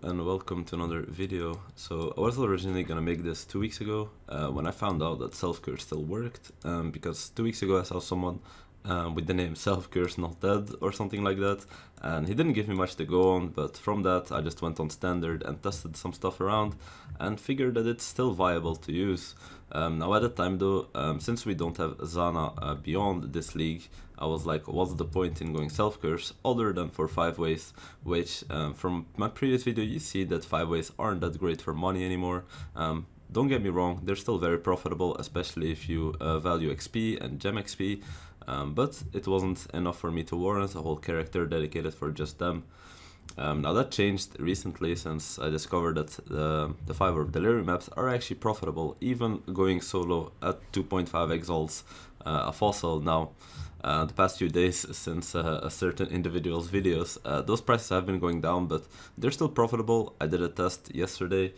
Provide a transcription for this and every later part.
and welcome to another video. So I was originally gonna make this 2 weeks ago when I found out that self-curse still worked, because 2 weeks ago I saw someone with the name self-curse not dead or something like that, and he didn't give me much to go on, but from that I just went on standard and tested some stuff around and figured that it's still viable to use. Now at the time though, since we don't have Zana beyond this league, I was like, what's the point in going self-curse other than for 5 ways, which from my previous video you see that 5 ways aren't that great for money anymore. Don't get me wrong, they're still very profitable, especially if you value XP and gem XP, but it wasn't enough for me to warrant a whole character dedicated for just them. Now that changed recently since I discovered that the 5 or Delirium maps are actually profitable, even going solo at 2.5 exalts a fossil. Now the past few days since a certain individual's videos, those prices have been going down, but they're still profitable. I did a test yesterday.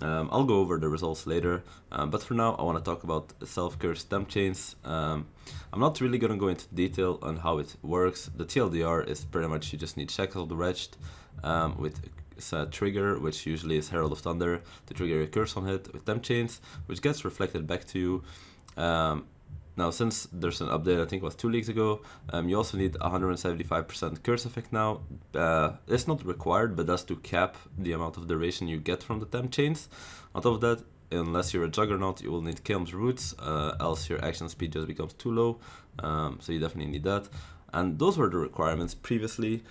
I'll go over the results later, but for now I want to talk about self-curse temp chains. I'm not really going to go into detail on how it works. The TLDR is pretty much you just need Shackle of the Wretched with a trigger, which usually is Herald of Thunder, to trigger a curse on hit with temp chains, which gets reflected back to you. Now, since there's an update, I think it was 2 weeks ago, you also need 175% curse effect now. It's not required, but that's to cap the amount of duration you get from the temp chains. On top of that, unless you're a Juggernaut, you will need Kilm's Roots, else your action speed just becomes too low, so you definitely need that. And those were the requirements previously.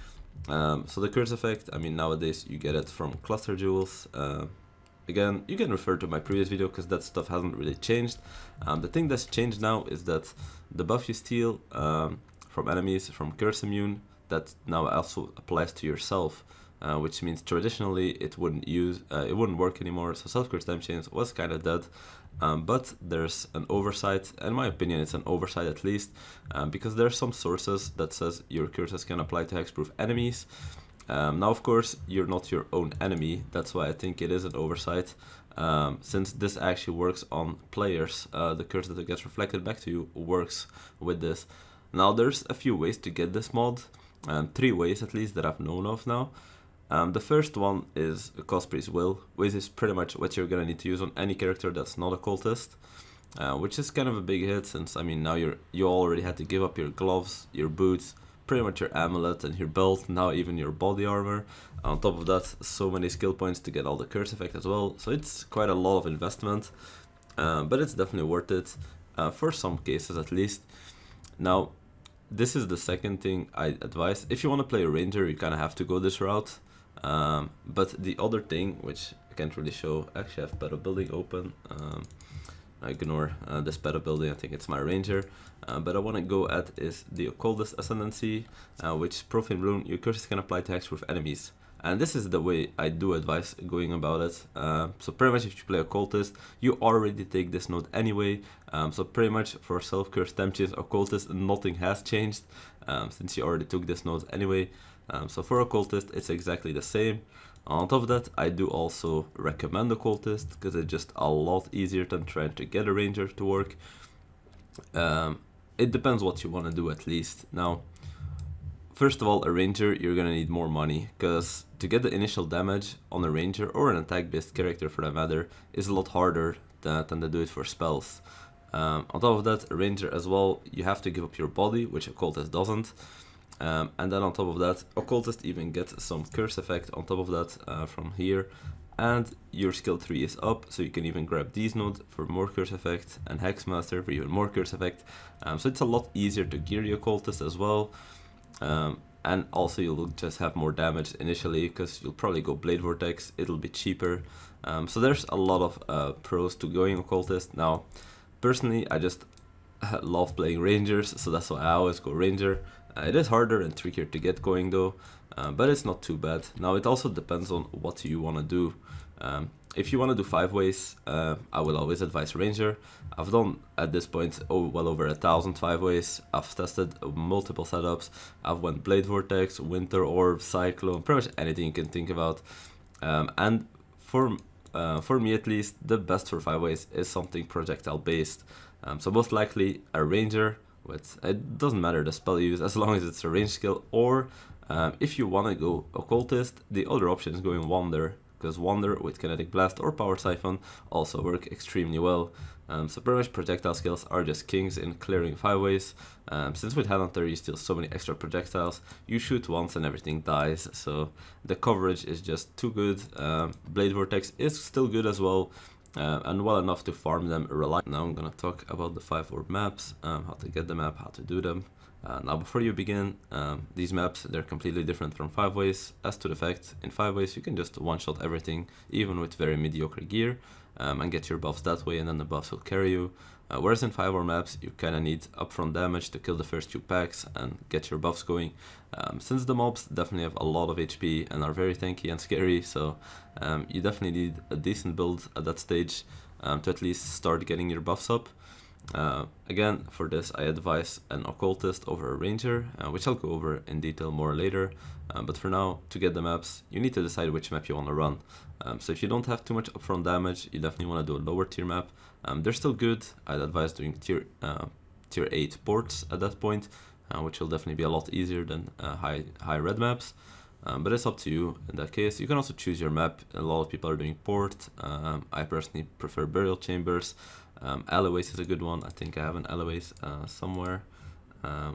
So the curse effect, I mean, nowadays you get it from Cluster Jewels. Again, you can refer to my previous video because that stuff hasn't really changed. The thing that's changed now is that the buff you steal from enemies, from Curse Immune, that now also applies to yourself, which means traditionally it wouldn't work anymore. So self-curse temp chains was kind of dead, but there's an oversight. In my opinion, it's an oversight at least, because there's some sources that says your curses can apply to hexproof enemies. Now, of course, you're not your own enemy. That's why I think it is an oversight, since this actually works on players. The curse that gets reflected back to you works with this. Now, there's a few ways to get this mod, 3 ways at least that I've known of now. The first one is Cosprey's Will, which is pretty much what you're gonna need to use on any character that's not a cultist, which is kind of a big hit, since I mean now you already had to give up your gloves, your boots, pretty much your amulet and your belt, now even your body armor. On top of that, so many skill points to get all the curse effect as well, so it's quite a lot of investment, but it's definitely worth it, for some cases at least. Now, this is the second thing I advise. If you want to play a ranger, you kind of have to go this route, but the other thing, which I can't really show, actually I have Battle Building open, I ignore this Battle Building, I think it's my ranger, but I want to go at is the Occultist Ascendancy, which Profane Rune, your curses can apply to hexproof enemies. And this is the way I do advise going about it. So pretty much if you play Occultist, you already take this node anyway. So pretty much for self-curse temp chains, Occultist, nothing has changed, since you already took this node anyway. So for Occultist, it's exactly the same. On top of that, I do also recommend Occultist, because it's just a lot easier than trying to get a ranger to work. It depends what you want to do at least. Now, first of all, a ranger, you're gonna need more money, because to get the initial damage on a ranger, or an attack-based character for that matter, is a lot harder than to do it for spells. On top of that, a ranger as well, you have to give up your body, which Occultist doesn't. And then on top of that, Occultist even gets some curse effect on top of that from here, and your skill 3 is up, so you can even grab these nodes for more curse effect, and Hexmaster for even more curse effect. So it's a lot easier to gear the Occultist as well, and also you'll just have more damage initially, because you'll probably go Blade Vortex, it'll be cheaper. So there's a lot of pros to going Occultist. Now, personally, I just love playing Rangers, so that's why I always go Ranger. It is harder and trickier to get going though, but it's not too bad. Now it also depends on what you want to do. If you want to do 5 ways, I will always advise Ranger. I've done at this point well over 1,000 5 ways. I've tested multiple setups. I've went Blade Vortex, Winter Orb, Cyclone, pretty much anything you can think about. And for me at least, the best for 5 ways is something projectile based. So most likely a Ranger. It doesn't matter the spell you use as long as it's a range skill, or If you want to go Occultist, the other option is going Wander, because Wander with Kinetic Blast or Power Siphon also work extremely well. So pretty much projectile skills are just kings in clearing 5-ways. Since with Headhunter you steal so many extra projectiles, you shoot once and everything dies, so the coverage is just too good. Blade Vortex is still good as well, and well enough to farm them reliably. Now I'm gonna talk about the 5-orb maps, how to get the map, how to do them. Now before you begin, these maps, they're completely different from 5-ways. As to the fact, in 5-ways you can just one-shot everything, even with very mediocre gear, and get your buffs that way, and then the buffs will carry you. Whereas in 5-orb maps, you kinda need upfront damage to kill the first few packs and get your buffs going. Since the mobs definitely have a lot of HP and are very tanky and scary, so you definitely need a decent build at that stage to at least start getting your buffs up. Again, for this I advise an Occultist over a Ranger, which I'll go over in detail more later, but for now, to get the maps, you need to decide which map you want to run. So if you don't have too much upfront damage, you definitely want to do a lower tier map. They're still good. I'd advise doing tier 8 ports at that point, which will definitely be a lot easier than high red maps. But it's up to you in that case. You can also choose your map. A lot of people are doing port. I personally prefer burial chambers. Alleyways is a good one. I think I have an alleyways somewhere,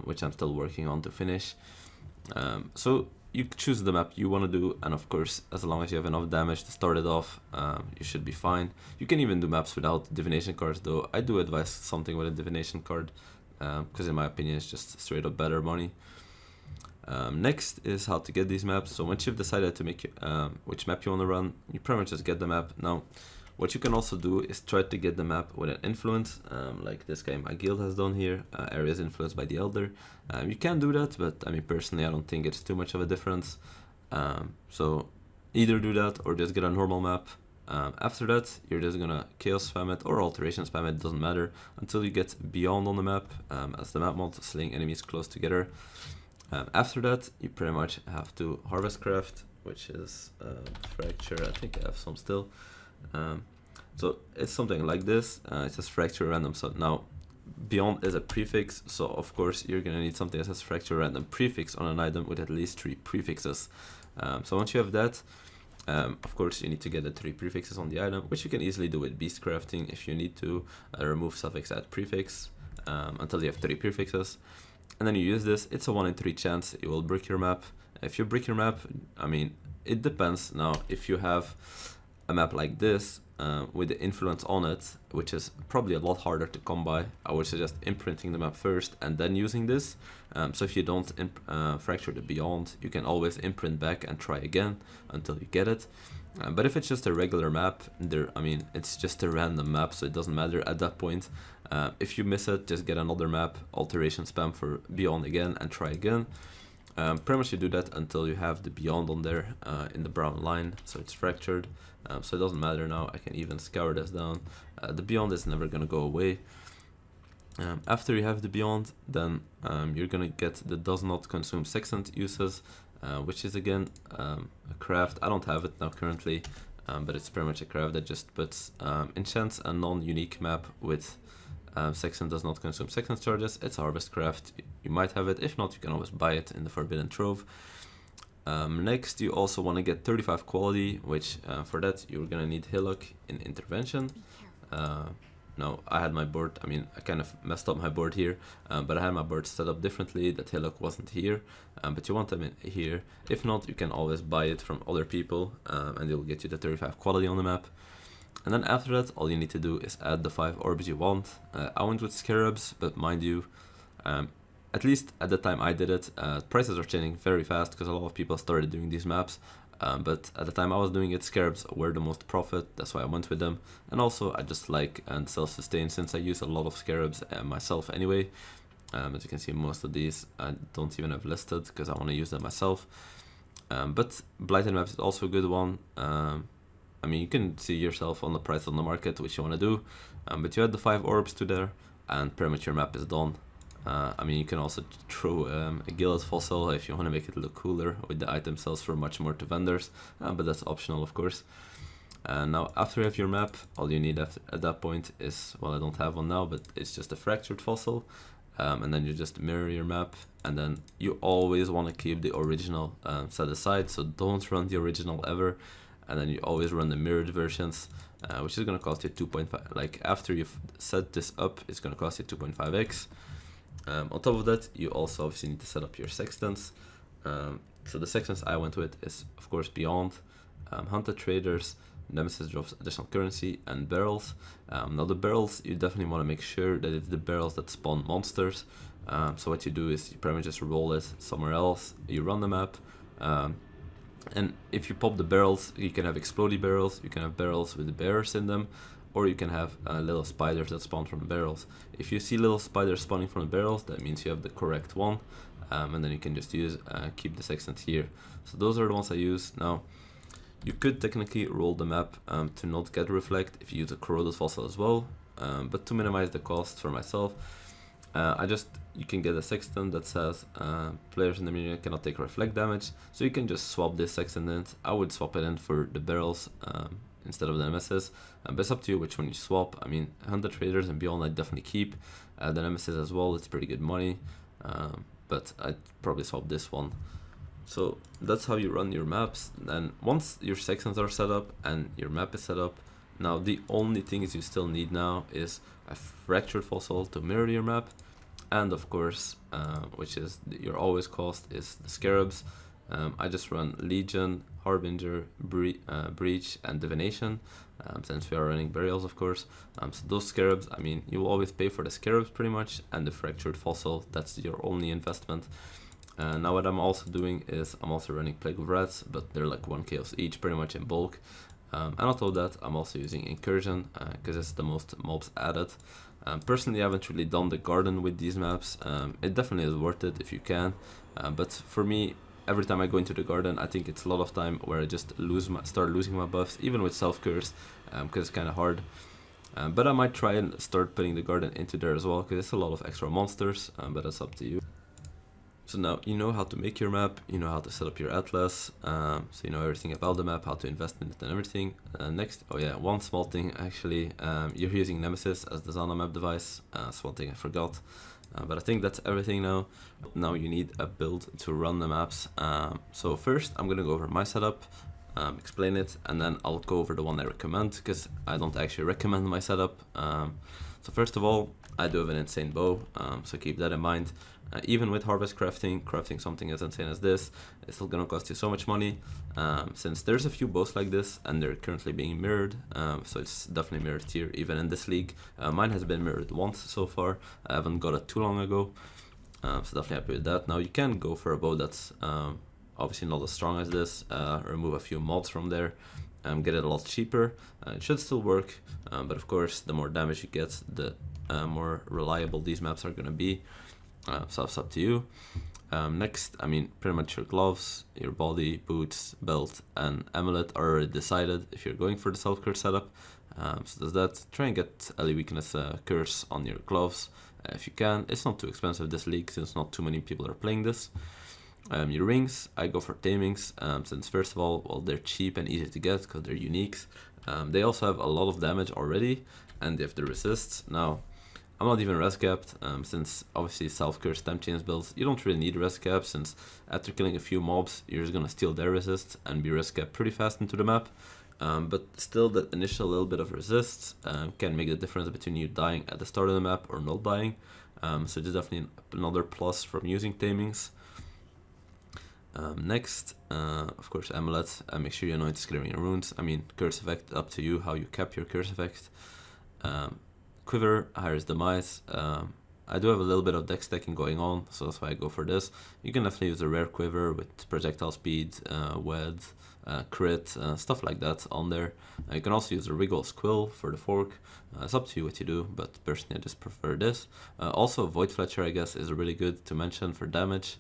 which I'm still working on to finish. So you choose the map you want to do, and of course, as long as you have enough damage to start it off, you should be fine. You can even do maps without divination cards, though I do advise something with a divination card, because in my opinion it's just straight up better money. Next is how to get these maps. So once you've decided to make which map you want to run, you pretty much just get the map. Now, what you can also do is try to get the map with an influence, like this guy my guild has done here, areas influenced by the Elder. You can do that, but I mean personally I don't think it's too much of a difference. So either do that or just get a normal map. After that, you're just gonna chaos spam it or alteration spam it, doesn't matter, until you get beyond on the map, as the map mod, slaying enemies close together. After that, you pretty much have to harvest craft, which is fracture. I think I have some still. So it's something like this. It says fracture random. So now beyond is a prefix, so of course you're gonna need something that says fracture random prefix on an item with at least 3 prefixes. So once you have that, of course you need to get the 3 prefixes on the item, which you can easily do with beast crafting if you need to remove suffix add prefix until you have 3 prefixes. And then you use this. It's a 1 in 3 chance you will brick your map. If you brick your map, I mean, it depends. Now, if you have a map like this with the influence on it, which is probably a lot harder to come by, I would suggest imprinting the map first and then using this. So if you don't fracture the beyond, you can always imprint back and try again until you get it. But if it's just a regular map, I mean, it's just a random map, so it doesn't matter at that point. If you miss it, just get another map, alteration spam for beyond again, and try again. Pretty much you do that until you have the beyond on there in the brown line, so it's fractured. So it doesn't matter now, I can even scour this down. The beyond is never gonna go away. After you have the beyond, then you're gonna get the does not consume sextant uses, which is again a craft. I don't have it now currently, but it's pretty much a craft that just puts enchants a non-unique map with sextant does not consume sextant charges. It's a harvest craft. You might have it. If not, you can always buy it in the Forbidden Trove. Next, you also want to get 35 quality, which for that you're gonna need Hillock in intervention. Now, I had my board, I mean, I kind of messed up my board here, but I had my board set up differently, that Hillock wasn't here, but you want them in here. If not, you can always buy it from other people, and they'll get you the 35 quality on the map. And then after that, all you need to do is add the 5 orbs you want. I went with Scarabs, but mind you, at least at the time I did it, prices are changing very fast because a lot of people started doing these maps. But at the time I was doing it, Scarabs were the most profit, that's why I went with them. And also I just like and self-sustain since I use a lot of Scarabs myself anyway. As you can see, most of these I don't even have listed because I want to use them myself. But Blighted Maps is also a good one. I mean, you can see yourself on the price on the market, which you want to do. But you add the 5 orbs to there, and pretty much your map is done. I mean, you can also throw a Gilded Fossil if you want to make it look cooler with the item sales for much more to vendors, but that's optional, of course. Now, after you have your map, all you need at that point is, well, I don't have one now, but it's just a Fractured Fossil. and then you just mirror your map, and then you always want to keep the original set aside, so don't run the original ever, and then you always run the mirrored versions, which is going to cost you 2.5, like after you've set this up, it's going to cost you 2.5x. On top of that, you also obviously need to set up your sextants. So the sextants I went with is, of course, Beyond, Hunted Traders, Nemesis drops additional currency, and barrels. Now the barrels, you definitely want to make sure that it's the barrels that spawn monsters. So what you do is you pretty much just roll it somewhere else, you run the map, and if you pop the barrels, you can have explodey barrels, you can have barrels with the bears in them, or you can have little spiders that spawn from the barrels. If you see little spiders spawning from the barrels, that means you have the correct one, and then you can just keep the sextant here. So those are the ones I use. Now, you could technically roll the map to not get reflect if you use a corroded fossil as well, but to minimize the cost for myself, you can get a sextant that says players in the menu cannot take reflect damage, so you can just swap this sextant in. I would swap it in for the barrels instead of the Nemesis, but it's up to you which one you swap. I mean, Hunted Traders and Beyond I definitely keep, the Nemesis as well, it's pretty good money, but I'd probably swap this one. So that's how you run your maps. And once your sections are set up and your map is set up, now the only things you still need now is a fractured fossil to mirror your map, and of course, which is your always cost, is the scarabs. I just run Legion, Harbinger, Breach, and Divination, since we are running burials, of course. So those scarabs, I mean, you will always pay for the scarabs pretty much, and the fractured fossil, that's your only investment. Now what I'm also doing is I'm also running Plague of Rats, but they're like 1 chaos each, pretty much in bulk. And on top of that, I'm also using Incursion, because it's the most mobs added. Personally, I haven't really done the garden with these maps. It definitely is worth it if you can, but for me, every time I go into the garden, I think it's a lot of time where I just start losing my buffs, even with self-curse, because it's kind of hard. But I might try and start putting the garden into there as well, because it's a lot of extra monsters, but that's up to you. So now you know how to make your map, you know how to set up your atlas, so you know everything about the map, how to invest in it and everything. Next, oh yeah, one small thing actually, you're using Nemesis as the Zana map device, that's one thing I forgot. But I think that's everything now. Now you need a build to run the maps. So first I'm gonna go over my setup, explain it, and then I'll go over the one I recommend, because I don't actually recommend my setup. So first of all, I do have an insane bow, so keep that in mind. Even with harvest crafting something as insane as this, it's still gonna cost you so much money, since there's a few bows like this and they're currently being mirrored, so it's definitely mirrored here even in this league. Mine has been mirrored once so far, I haven't got it too long ago, so definitely happy with that. Now you can go for a bow that's obviously not as strong as this, remove a few mods from there, get it a lot cheaper. It should still work, but of course the more damage you get, the more reliable these maps are gonna be. So it's up to you. Next, I mean, pretty much your gloves, your body, boots, belt, and amulet are already decided if you're going for the self-curse setup. So does that. Try and get early weakness curse on your gloves if you can. It's not too expensive this league, since not too many people are playing this. Your rings, I go for tamings, since first of all, well, they're cheap and easy to get because they're uniques. They also have a lot of damage already, and they have the resists. Now, I'm not even res capped, since obviously self-curse temp chains builds, you don't really need res cap, since after killing a few mobs, you're just gonna steal their resists and be res capped pretty fast into the map. But still, that initial little bit of resists can make the difference between you dying at the start of the map or not dying. So it's definitely another plus from using tamings. Next, of course, amulets. Make sure you know it's clearing your runes. I mean, curse effect, up to you how you cap your curse effect. Quiver, Higher's Demise. I do have a little bit of deck stacking going on, so that's why I go for this. You can definitely use a rare quiver with projectile speed, wed, crit, stuff like that on there. You can also use a Wriggle's Quill for the fork. It's up to you what you do, but personally I just prefer this. Also, Void Fletcher, I guess, is really good to mention for damage.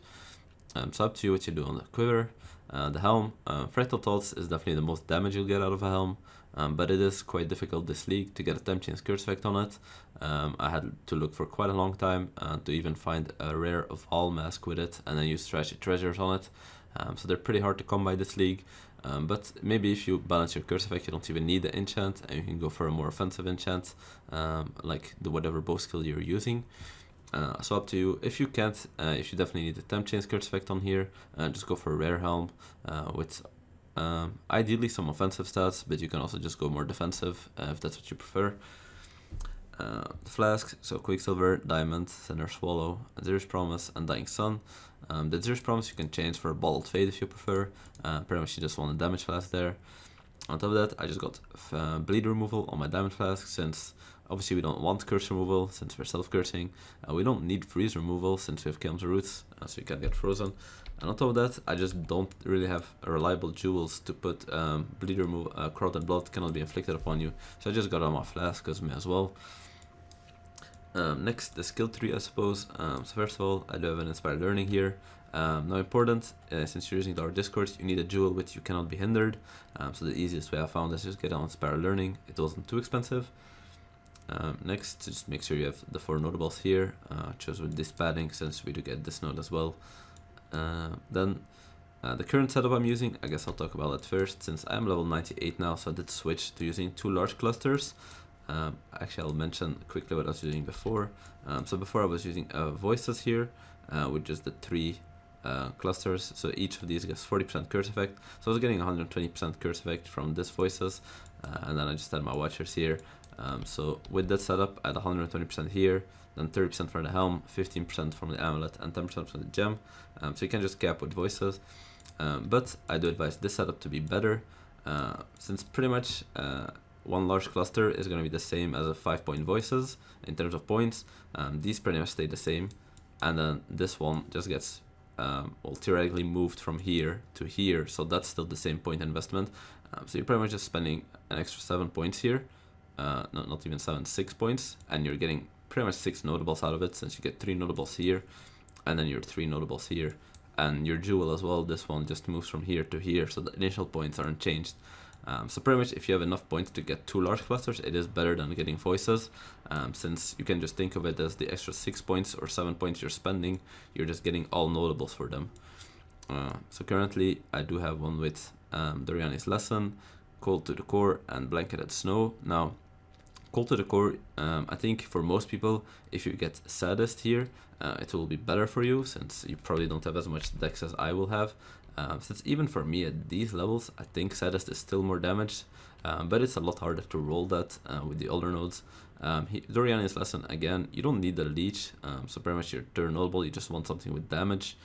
So up to you what you do on the quiver. The helm, Fractal Thoughts is definitely the most damage you'll get out of a helm. But it is quite difficult this league to get a temp chains curse effect on it. I had to look for quite a long time to even find a rare Val mask with it, and then use trashy treasures on it. So they're pretty hard to come by this league. But maybe if you balance your curse effect, you don't even need the enchant, and you can go for a more offensive enchant, like the whatever bow skill you're using. So up to you. If you can't, if you definitely need the temp change curse effect on here, just go for a rare helm with ideally some offensive stats, but you can also just go more defensive if that's what you prefer. The Flasks, so Quicksilver, Diamond, Cinder Swallow, Azir's Promise, and Dying Sun. The Azir's Promise you can change for Bottled Fate if you prefer. Pretty much you just want a damage flask there. On top of that, I just got bleed removal on my diamond flask, since obviously we don't want curse removal since we're self-cursing. We don't need freeze removal since we have Kilm's Roots, so you can't get frozen. And on top of that, I just don't really have reliable jewels to put bleed removal. Corrupted Blood cannot be inflicted upon you, so I just got on my flask because me as well. Next, the skill tree, I suppose. So first of all, I do have an Inspired Learning here. Now important, since you're using our discords, you need a jewel which you cannot be hindered. So the easiest way I found is just get on Inspired Learning. It wasn't too expensive. Next, just make sure you have the 4 notables here. Chose with this padding since we do get this node as well. Then the current setup I'm using, I guess I'll talk about it first, since I'm level 98 now, so I did switch to using 2 large clusters. Actually, I'll mention quickly what I was using before. So before I was using voices here, with just the 3 clusters, so each of these gets 40% curse effect. So I was getting 120% curse effect from this voices, and then I just had my watchers here. So with that setup, I had 120% here, then 30% from the helm, 15% from the amulet, and 10% from the gem. So you can just cap with voices, but I do advise this setup to be better, since pretty much one large cluster is going to be the same as a 5-point voices in terms of points. These pretty much stay the same, and then this one just gets well, theoretically moved from here to here, so that's still the same point investment. So you're pretty much just spending an extra 7 points here, not even 7, 6 points, and you're getting pretty much 6 notables out of it, since you get 3 notables here, and then your 3 notables here, and your jewel as well. This one just moves from here to here, so the initial points aren't changed. So pretty much if you have enough points to get 2 large clusters, it is better than getting voices, since you can just think of it as the extra 6 points or 7 points you're spending, you're just getting all notables for them. So currently I do have one with Doriani's Lesson, Cold to the Core, and Blanketed Snow. Now, Cold to the Core, I think for most people, if you get Saddest here, it will be better for you, since you probably don't have as much dex as I will have. Since even for me at these levels, I think Saddest is still more damaged, but it's a lot harder to roll that with the older nodes. Doriani's Lesson, again, you don't need the leech, so pretty much your turn notable, you just want something with damage.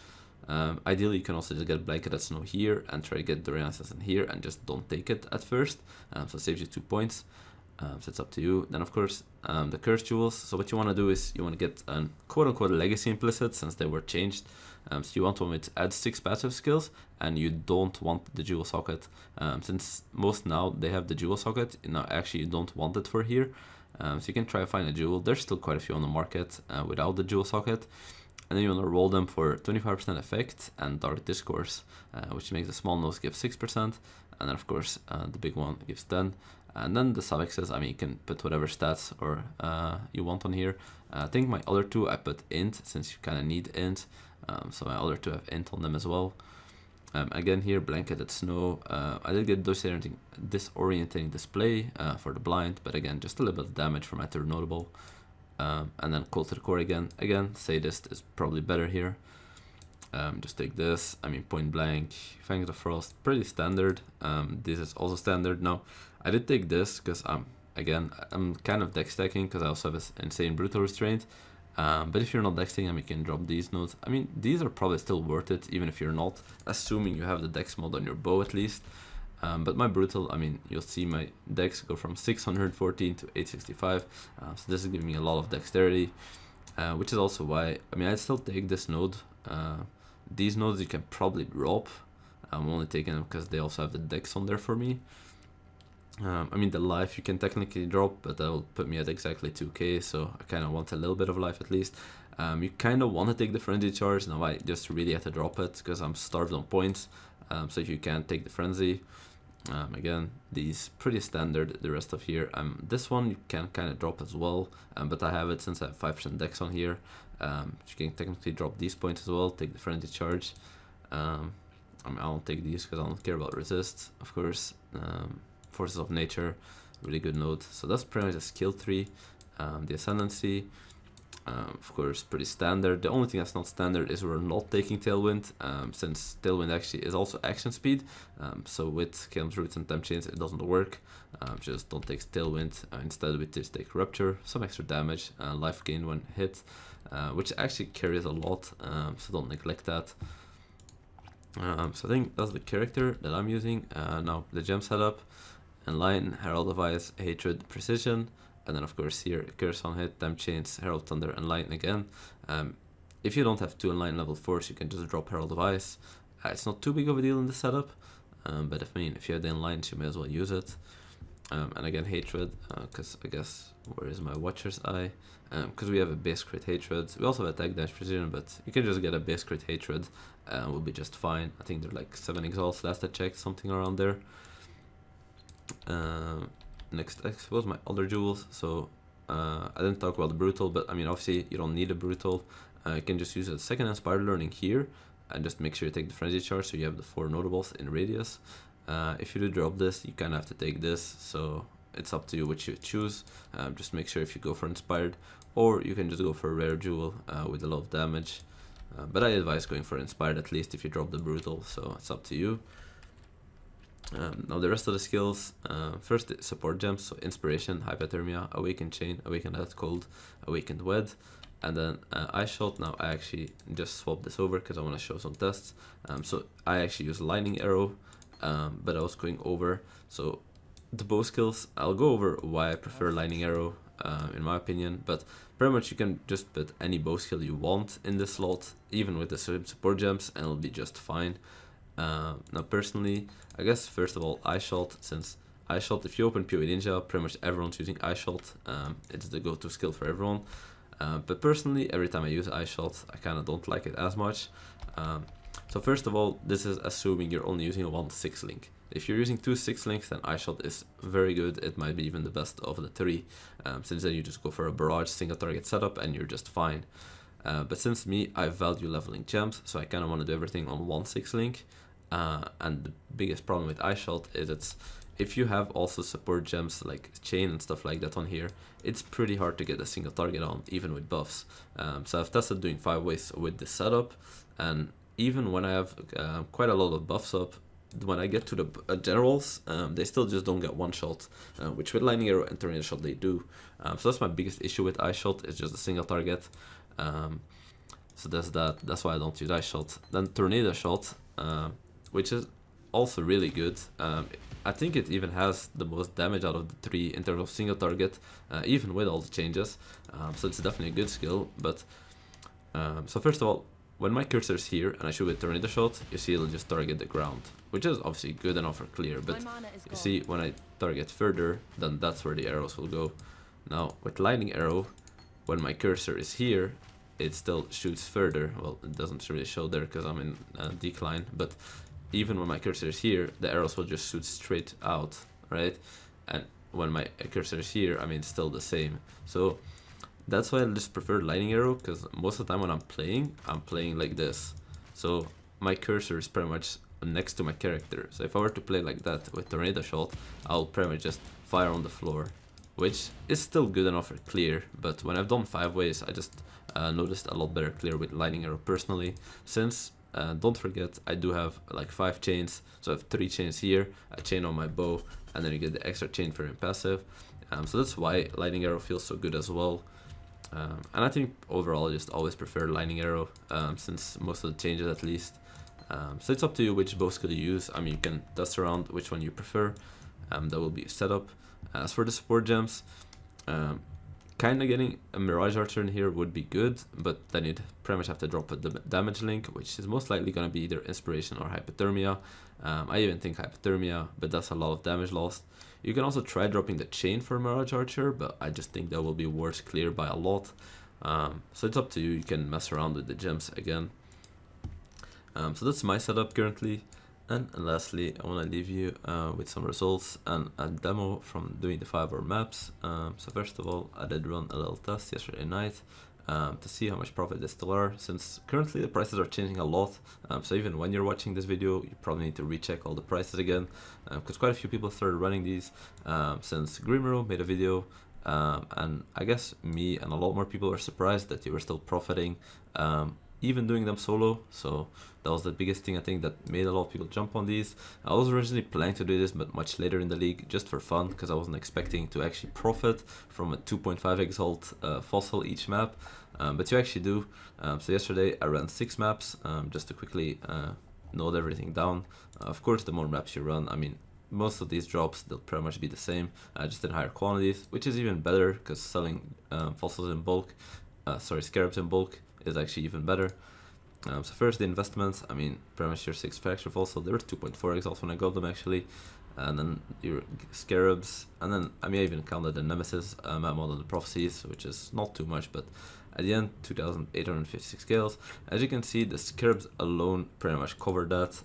Ideally, you can also just get Blanketed Snow here and try to get Doriani's Lesson here and just don't take it at first, so it saves you 2 points. So it's up to you. Then of course, the curse jewels. So what you want to do is you want to get an quote-unquote legacy implicit, since they were changed. So you want one with add 6 passive skills, and you don't want the jewel socket, since most now they have the jewel socket. Now actually you don't want it for here, so you can try to find a jewel. There's still quite a few on the market without the jewel socket, and then you want to roll them for 25% effect and Dark Discourse, which makes the small nose give 6%, and then of course the big one gives 10. And then the suffixes, I mean, you can put whatever stats or you want on here. I think my other 2 I put int, since you kind of need int, so my other 2 have int on them as well. Again here, Blanketed Snow, I did get disorienting display for the blind, but again, just a little bit of damage for my third notable. And then Cold to the Core again, Sadist is probably better here. Just take this, I mean, Point Blank, Fangs of Frost, pretty standard. This is also standard. Now, I did take this because I'm kind of deck stacking, because I also have this insane Brutal Restraint. But if you're not deck stacking, I mean, you can drop these nodes. I mean, these are probably still worth it, even if you're not, assuming you have the dex mod on your bow at least. But my Brutal, I mean, you'll see my dex go from 614 to 865. So this is giving me a lot of dexterity, which is also why, I mean, I'd still take this node. These nodes you can probably drop. I'm only taking them because they also have the dex on there for me. I mean, the life you can technically drop, but that will put me at exactly 2k, so I kind of want a little bit of life at least. You kind of want to take the Frenzy Charge. Now I just really have to drop it because I'm starved on points, so if you can't take the Frenzy, again, these pretty standard, the rest of here. This one you can kind of drop as well, but I have it since I have 5% dex on here. You can technically drop these points as well, take the Frenzy Charge. I mean, I don't take these because I don't care about resist, of course. Forces of Nature, really good node. So that's pretty much a skill tree. The Ascendancy, Of course, pretty standard. The only thing that's not standard is we're not taking Tailwind, since Tailwind actually is also action speed. So with Kilm's Roots and Temp Chains, it doesn't work. Just don't take Tailwind. Instead, we just take Rupture, some extra damage, life gain when hit, which actually carries a lot, so don't neglect that. So I think that's the character that I'm using. Now, the gem setup: Enlighten, Herald of Ice, Hatred, Precision. And then of course here, Curse on hit, Temp Chains, Herald Thunder, Enlighten again. If you don't have 2 Enlighten level 4s, you can just drop Herald of Ice. It's not too big of a deal in the setup, but if you have the Enlighten, you may as well use it. And again, Hatred, because I guess, where is my Watcher's Eye? Because we have a base crit Hatred. We also have attack dash precision, but you can just get a base crit Hatred, will be just fine. I think they're like 7 exalts last I checked, something around there. Next was my other jewels. So I didn't talk about the brutal, but I mean, obviously you don't need a brutal. You can just use a second inspired learning here, and just make sure you take the frenzy charge, so you have the 4 notables in radius. If you do drop this, you kind of have to take this, so it's up to you which you choose. Just make sure if you go for inspired, or you can just go for a rare jewel with a lot of damage. But I advise going for inspired, at least if you drop the brutal, so it's up to you. Now the rest of the skills, first the support gems, so Inspiration, Hypothermia, Awakened Chain, Awakened Death Cold, Awakened Wed, and then Ice Shot. Now I actually just swapped this over because I want to show some tests. So I actually use Lightning Arrow, but I was going over, so the bow skills, I'll go over why I prefer Lightning Arrow, in my opinion, but pretty much you can just put any bow skill you want in this slot, even with the support gems, and it'll be just fine. Now personally, I guess first of all, Ice Shot, since Ice Shot, if you open PoE Ninja, pretty much everyone's using Ice Shot. It's the go-to skill for everyone. But personally, every time I use Ice Shot, I kind of don't like it as much. So first of all, this is assuming you're only using 1 6-link. If you're using 2 6-links, then Ice Shot is very good. It might be even the best of the 3, since then you just go for a barrage single target setup and you're just fine. But since me, I value leveling gems, so I kind of want to do everything on 1 6-link. And the biggest problem with Ice Shot is if you have also support gems like Chain and stuff like that on here, it's pretty hard to get a single target on, even with buffs. So I've tested doing 5 ways with this setup, and even when I have quite a lot of buffs up, when I get to the generals, they still just don't get one shot, which with Lightning Arrow and Tornado Shot they do. So that's my biggest issue with Ice Shot, is just a single target. So that's that. That's why I don't use Ice Shot. Then Tornado Shot, which is also really good. I think it even has the most damage out of the 3 in terms of single target, even with all the changes. So it's definitely a good skill. But so first of all, when my cursor is here and I shoot with Tornado Shot, you see it'll just target the ground, which is obviously good enough for clear. But you see, when I target further, then that's where the arrows will go. Now with Lightning Arrow, when my cursor is here, it still shoots further. Well, it doesn't really show there because I'm in decline, but even when my cursor is here, the arrows will just shoot straight out, right? And when my cursor is here, I mean, it's still the same. So that's why I just prefer Lightning Arrow, because most of the time when I'm playing like this. So my cursor is pretty much next to my character. So if I were to play like that with Tornado Shot, I'll pretty much just fire on the floor, which is still good enough for clear. But when I've done 5 ways, I just noticed a lot better clear with Lightning Arrow personally, since don't forget, I do have like 5 chains, so I have 3 chains here, a chain on my bow, and then you get the extra chain for impassive. So that's why Lightning Arrow feels so good as well. And I think overall I just always prefer Lightning Arrow, since most of the changes at least. So it's up to you which bow skill you use. I mean, you can test around which one you prefer. That will be set up. As for the support gems, kind of getting a Mirage Archer in here would be good, but then you'd pretty much have to drop a damage link, which is most likely going to be either Inspiration or Hypothermia. I even think Hypothermia, but that's a lot of damage lost. You can also try dropping the Chain for Mirage Archer, but I just think that will be worse clear by a lot. So it's up to you. You can mess around with the gems again. So that's my setup currently. And lastly, I want to leave you with some results and a demo from doing the 5-hour maps. So first of all, I did run a little test yesterday night to see how much profit they still are, since currently the prices are changing a lot. So even when you're watching this video, you probably need to recheck all the prices again, because quite a few people started running these since Grimro made a video And I guess me and a lot more people were surprised that you were still profiting, even doing them solo. So that was the biggest thing I think that made a lot of people jump on these. I was originally planning to do this, but much later in the league, just for fun, because I wasn't expecting to actually profit from a 2.5 exalt fossil each map. But you actually do. So yesterday I ran 6 maps, just to quickly note everything down. Of course, the more maps you run, I mean, most of these drops, they'll pretty much be the same, just in higher quantities, which is even better, because selling fossils in bulk, scarabs in bulk, is actually even better. So first, the investments, I mean, pretty much your 6 fracture fossil, they were 2.4 exalts when I got them actually, and then your scarabs, and then, I mean, I even counted the nemesis map mod and the prophecies, which is not too much, but at the end, 2,856 kills. As you can see, the scarabs alone pretty much covered that,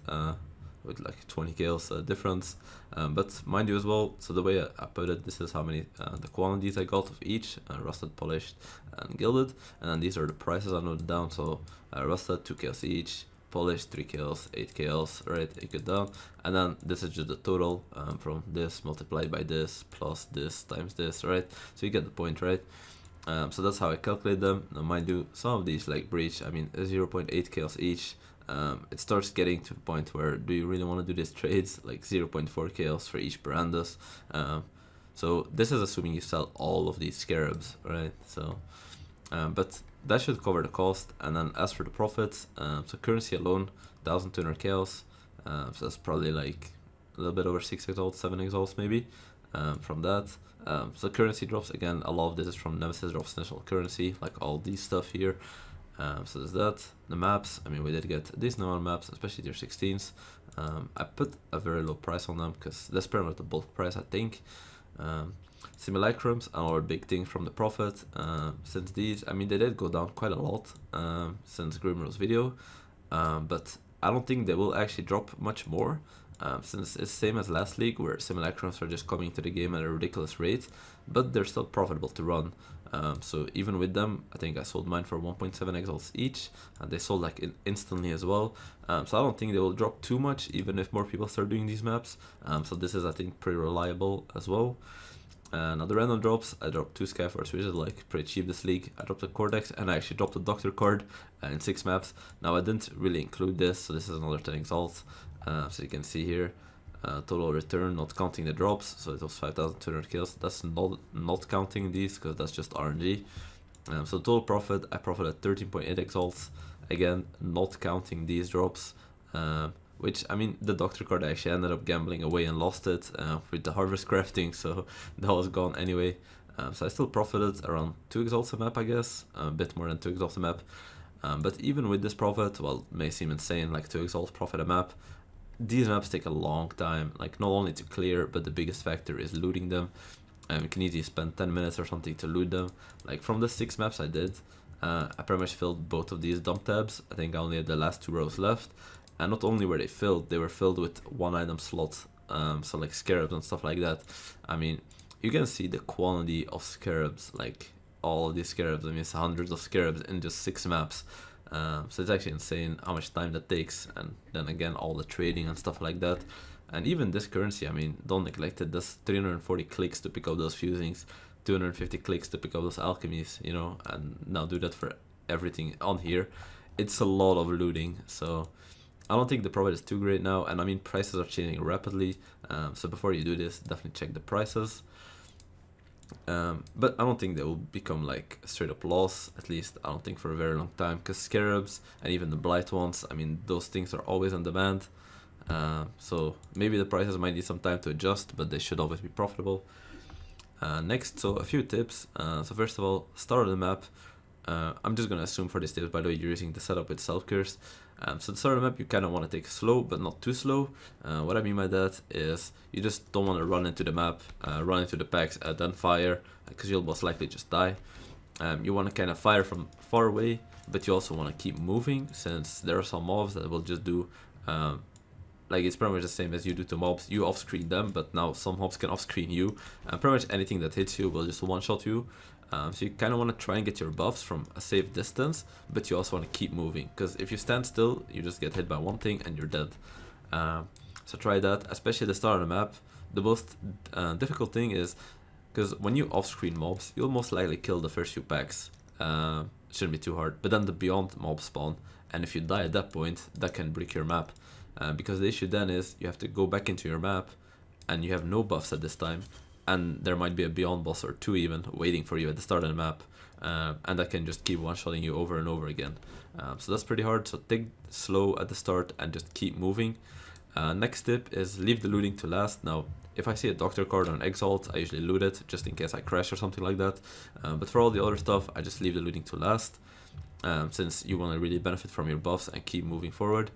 with like 20 kills difference. But mind you as well, so the way I put it, this is how many the quantities I got of each, rusted, polished, and gilded. And then these are the prices I noted down. So rusted, 2 kills each, polished, 3 kills, 8 kills, right, you get down. And then this is just the total from this multiplied by this plus this times this, right? So you get the point, right? So that's how I calculate them. Now mind you, some of these like breach, I mean 0.8 kills each. It starts getting to the point where do you really want to do these trades, like 0.4 kills for each Brandus. So this is assuming you sell all of these scarabs, right? So but that should cover the cost. And then as for the profits, so currency alone, 1,200 kills, so that's probably like a little bit over 6 exalts, 7 exalts maybe, from that. So currency drops, again, a lot of this is from nemesis drops, national currency, like all these stuff here. So there's that. The maps, I mean, we did get these normal maps, especially tier 16s. I put a very low price on them because that's pretty much the bulk price, I think. Simulacrums, another big thing from the profit. Since these, I mean, they did go down quite a lot since Grimrose video, but I don't think they will actually drop much more. Since it's same as last league where simulacrums are just coming to the game at a ridiculous rate, but they're still profitable to run. So even with them, I think I sold mine for 1.7 exalts each, and they sold like instantly as well. So I don't think they will drop too much, even if more people start doing these maps. So this is, I think, pretty reliable as well. Now the random drops, I dropped 2 Skyforce, which is like pretty cheap this league. I dropped a Cortex, and I actually dropped a Doctor card in 6 maps. Now I didn't really include this, so this is another 10 exalts. So you can see here, total return, not counting the drops, so it was 5,200 kills. That's not counting these, because that's just RNG. So total profit, I profited 13.8 exalts, again, not counting these drops. Which, I mean, the Doctor card I actually ended up gambling away and lost it with the harvest crafting, so that was gone anyway. So I still profited around 2 exalts a map, I guess, a bit more than 2 exalts a map. But even with this profit, well, it may seem insane, like 2 exalts profit a map. These maps take a long time, like not only to clear, but the biggest factor is looting them. You can easily spend 10 minutes or something to loot them. Like from the 6 maps I did, I pretty much filled both of these dump tabs. I think I only had the last 2 rows left. And not only were they were filled with 1 item slot, so like scarabs and stuff like that. I mean, you can see the quantity of scarabs, like all of these scarabs. I mean, it's hundreds of scarabs in just 6 maps. So it's actually insane how much time that takes, and then again all the trading and stuff like that. And even this currency, I mean, don't neglect it. That's 340 clicks to pick up those fusings, 250 clicks to pick up those alchemies, you know, and now do that for everything on here. It's a lot of looting, so I don't think the profit is too great now. And I mean, prices are changing rapidly, so before you do this, definitely check the prices. But I don't think they will become like a straight up loss, at least I don't think for a very long time, because scarabs and even the blight ones, I mean, those things are always on demand. So maybe the prices might need some time to adjust, but they should always be profitable. Next, so a few tips. So first of all, start of the map. I'm just gonna assume for this tips, by the way, you're using the setup with self-curse. So the start of the map, you kind of want to take slow, but not too slow. What I mean by that is you just don't want to run into the map, run into the packs, then fire, because you'll most likely just die. You want to kind of fire from far away, but you also want to keep moving, since there are some mobs that will just do, like it's pretty much the same as you do to mobs. You off-screen them, but now some mobs can off-screen you, and pretty much anything that hits you will just one-shot you. So you kind of want to try and get your buffs from a safe distance, but you also want to keep moving, because if you stand still, you just get hit by one thing and you're dead. So try that, especially at the start of the map. The most difficult thing is Because when you off-screen mobs, you'll most likely kill the first few packs. Shouldn't be too hard. But then the beyond mobs spawn, and if you die at that point, that can break your map. Because the issue then is you have to go back into your map, and you have no buffs at this time, and there might be a beyond boss or two even waiting for you at the start of the map, and that can just keep one-shotting you over and over again. So that's pretty hard, so take slow at the start and just keep moving. Next tip is leave the looting to last. Now, if I see a doctor card on Exalt, I usually loot it just in case I crash or something like that. But for all the other stuff, I just leave the looting to last, since you want to really benefit from your buffs and keep moving forward.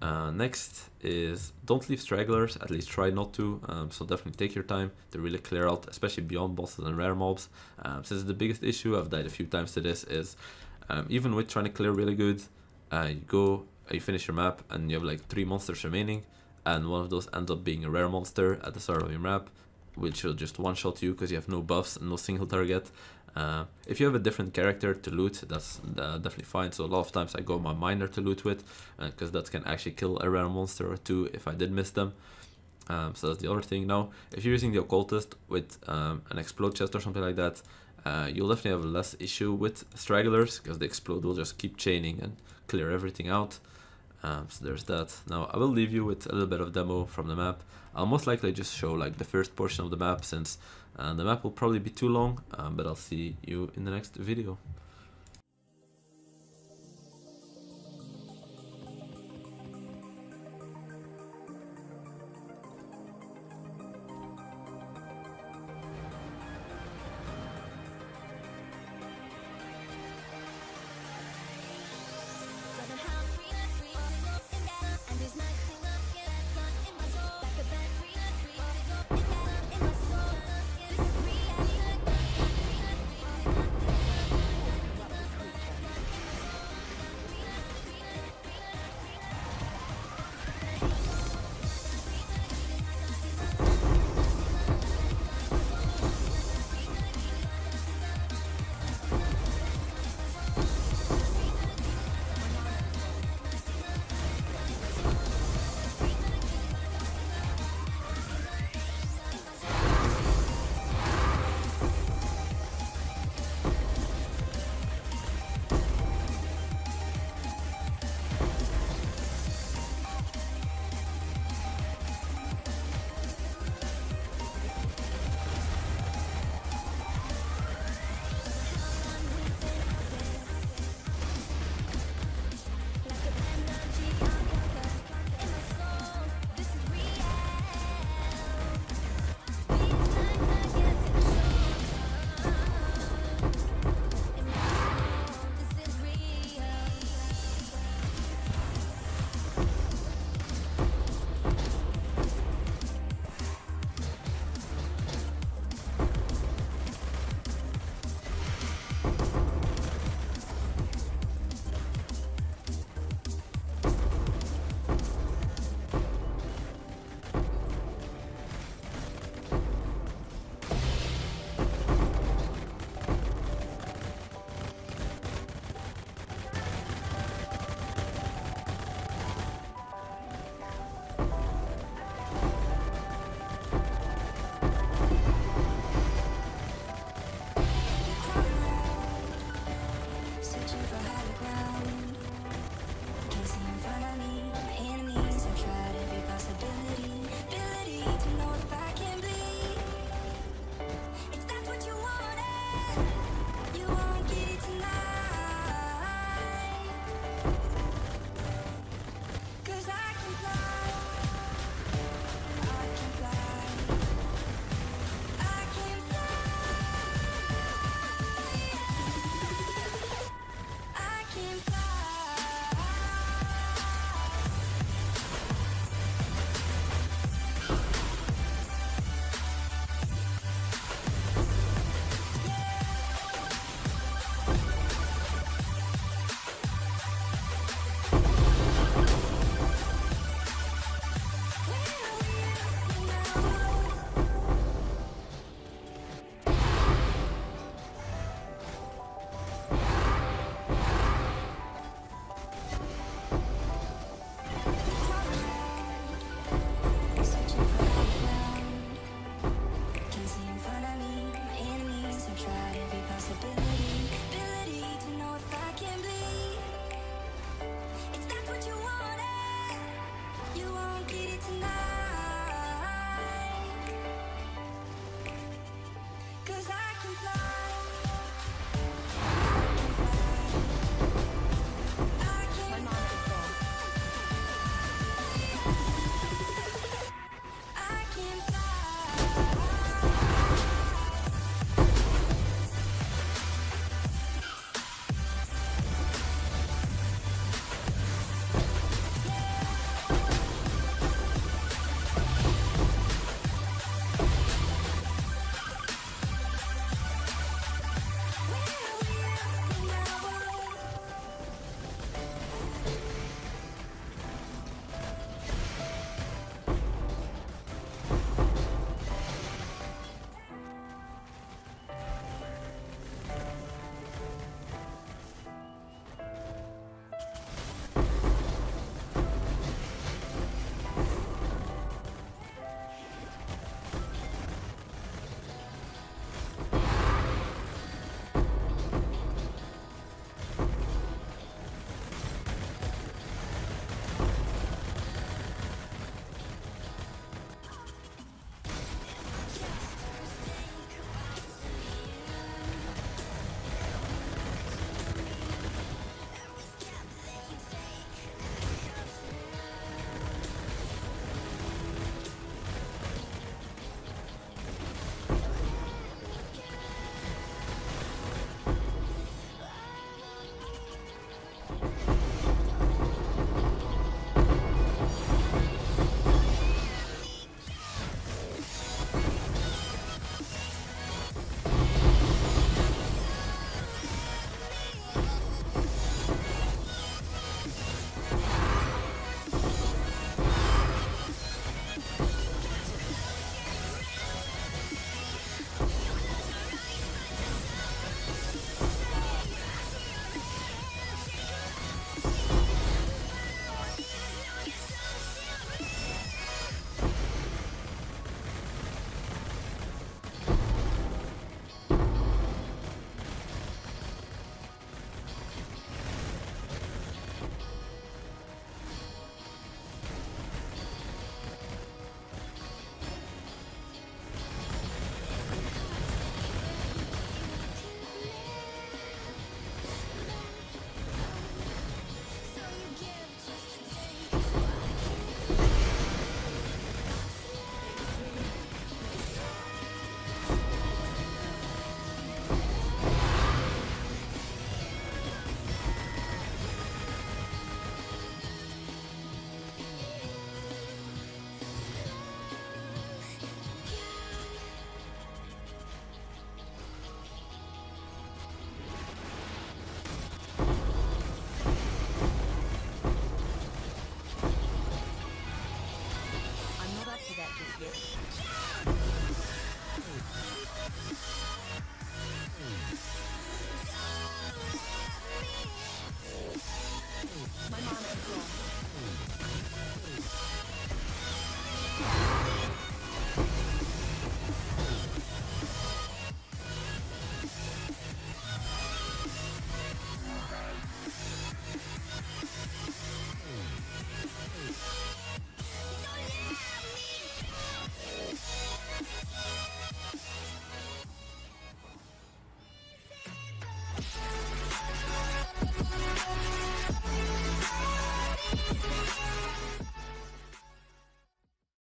Next is don't leave stragglers, at least try not to, so definitely take your time to really clear out, especially beyond bosses and rare mobs. Since the biggest issue, I've died a few times to this, is even with trying to clear really good, you finish your map and you have like 3 monsters remaining, and one of those ends up being a rare monster at the start of your map, which will just one-shot you because you have no buffs and no single target. If you have a different character to loot, that's definitely fine. So a lot of times I go my miner to loot with, because that can actually kill a rare monster or two if I did miss them. So that's the other thing. Now, if you're using the occultist with an explode chest or something like that, you'll definitely have less issue with stragglers, because the explode will just keep chaining and clear everything out. So there's that. Now I will leave you with a little bit of demo from the map. I'll most likely just show like the first portion of the map, since the map will probably be too long, but I'll see you in the next video.